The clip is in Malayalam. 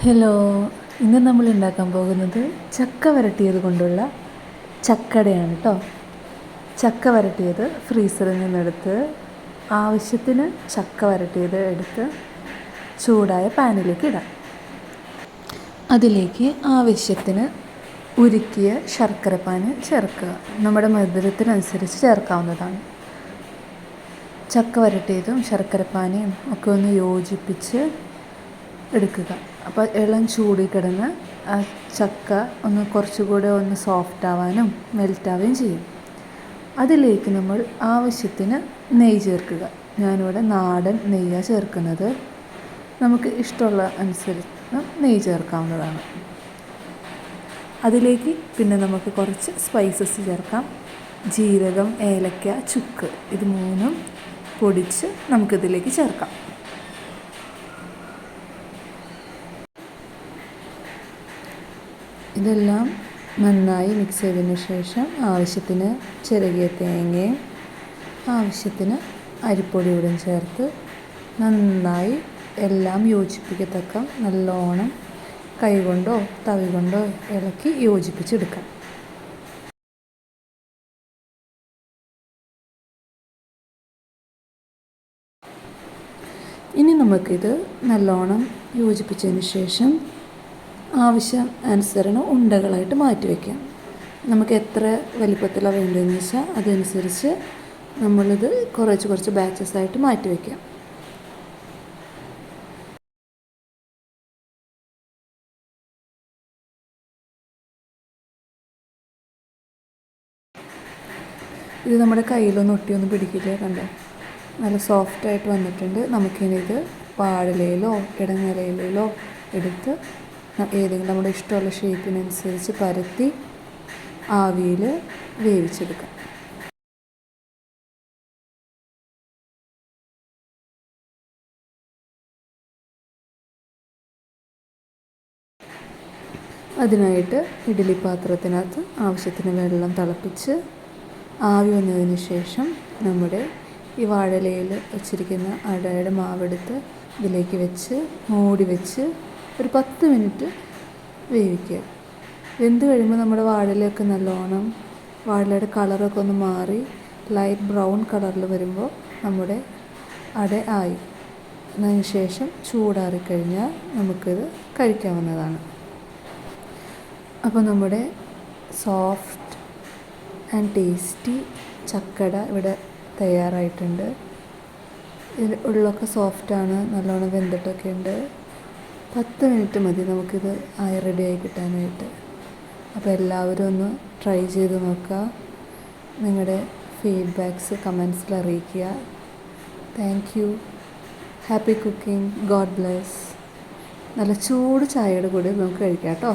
ഹലോ, ഇന്ന് നമ്മൾ ഉണ്ടാക്കാൻ പോകുന്നത് ചക്ക വരട്ടിയത് കൊണ്ടുള്ള ചക്കടയാണ് കേട്ടോ. ചക്ക വരട്ടിയത് ഫ്രീസറിൽ നിന്നെടുത്ത് ആവശ്യത്തിന് ചക്ക വരട്ടിയത് എടുത്ത് ചൂടായ പാനിലേക്ക് ഇടാം. അതിലേക്ക് ആവശ്യത്തിന് ഉരുക്കിയ ശർക്കരപ്പാനി ചേർക്കുക. നമ്മുടെ മധുരത്തിനനുസരിച്ച് ചേർക്കാവുന്നതാണ്. ചക്ക വരട്ടിയതും ശർക്കരപ്പാനിയും ഒക്കെ ഒന്ന് യോജിപ്പിച്ച് എടുക്കുക. അപ്പോൾ ഇളം ചൂടിൽ കിടന്ന് ആ ചക്ക കുറച്ചുകൂടെ സോഫ്റ്റ് ആവാനും മെൽറ്റാവുകയും ചെയ്യും. അതിലേക്ക് നമ്മൾ ആവശ്യത്തിന് നെയ്യ് ചേർക്കുക. ഞാനിവിടെ നാടൻ നെയ്യാണ് ചേർക്കുന്നത്. നമുക്ക് ഇഷ്ടമുള്ള അനുസരിച്ച് നെയ്യ് ചേർക്കാവുന്നതാണ്. അതിലേക്ക് പിന്നെ നമുക്ക് കുറച്ച് സ്പൈസസ് ചേർക്കാം. ജീരകം, ഏലക്ക, ചുക്ക്, ഇത് മൂന്നും പൊടിച്ച് നമുക്കിതിലേക്ക് ചേർക്കാം. ഇതെല്ലാം നന്നായി മിക്സ് ചെയ്തതിന് ശേഷം ആവശ്യത്തിന് ചിരകിയ തേങ്ങയും ആവശ്യത്തിന് അരിപ്പൊടിയോടും ചേർത്ത് നന്നായി എല്ലാം യോജിപ്പിക്കത്തക്ക നല്ലോണം കൈകൊണ്ടോ തവി കൊണ്ടോ ഇളക്കി യോജിപ്പിച്ചെടുക്കാം. ഇനി നമുക്കിത് നല്ലോണം യോജിപ്പിച്ചതിന് ശേഷം ആവശ്യം അനുസരണം ഉണ്ടകളായിട്ട് മാറ്റി വയ്ക്കാം. നമുക്ക് എത്ര വലിപ്പത്തിലാണ് വേണ്ടതെന്ന് വെച്ചാൽ അതനുസരിച്ച് നമ്മളിത് കുറച്ച് ബാച്ചസ് ആയിട്ട് മാറ്റി വയ്ക്കാം. ഇത് നമ്മുടെ കയ്യിലൊന്നും ഒട്ടിയൊന്നും പിടിക്കില്ല, കണ്ടോ, നല്ല സോഫ്റ്റായിട്ട് വന്നിട്ടുണ്ട്. നമുക്കിനി ഇത് വാഴയിലയിലോ ഇടനിലയിലോ എടുത്ത് ഏതെങ്കിലും നമ്മുടെ ഇഷ്ടമുള്ള ഷേപ്പിനനുസരിച്ച് പരത്തി ആവിയിൽ വേവിച്ചെടുക്കാം. അതിനായിട്ട് ഇഡ്ഡലി പാത്രത്തിനകത്ത് ആവശ്യത്തിന് വെള്ളം തിളപ്പിച്ച് ആവി വന്നതിന് ശേഷം നമ്മുടെ ഈ വാഴയിലയിൽ വെച്ചിരിക്കുന്ന അടയുടെ മാവെടുത്ത് ഇതിലേക്ക് വെച്ച് മൂടി വെച്ച് ഒരു 10 മിനിറ്റ് വേവിക്കുക. വെന്ത് കഴിയുമ്പോൾ നമ്മുടെ വാഴയിലൊക്കെ നല്ലോണം വാഴയിലയുടെ കളറൊക്കെ ഒന്ന് മാറി ലൈറ്റ് ബ്രൗൺ കളറിൽ വരുമ്പോൾ നമ്മുടെ അട ആയി. അതിന് ശേഷം ചൂടാറിക്കഴിഞ്ഞാൽ നമുക്കിത് കഴിക്കാവുന്നതാണ്. അപ്പോൾ നമ്മുടെ സോഫ്റ്റ് ആൻഡ് ടേസ്റ്റി ചക്കട ഇവിടെ തയ്യാറായിട്ടുണ്ട്. ഇതിൽ ഉള്ളൊക്കെ സോഫ്റ്റാണ്, നല്ലോണം വെന്തിട്ടൊക്കെ ഉണ്ട്. 10 മിനിറ്റ് മതി നമുക്കിത് റെഡിയായി കിട്ടാനായിട്ട്. അപ്പോൾ എല്ലാവരും ഒന്ന് ട്രൈ ചെയ്ത് നോക്കുക. നിങ്ങളുടെ ഫീഡ്ബാക്ക്സ് കമൻസിൽ അറിയിക്കുക. Thank you. Happy cooking. God bless. നല്ല ചൂട് ചായയുടെ കൂടെ നമുക്ക് കഴിക്കാം കേട്ടോ.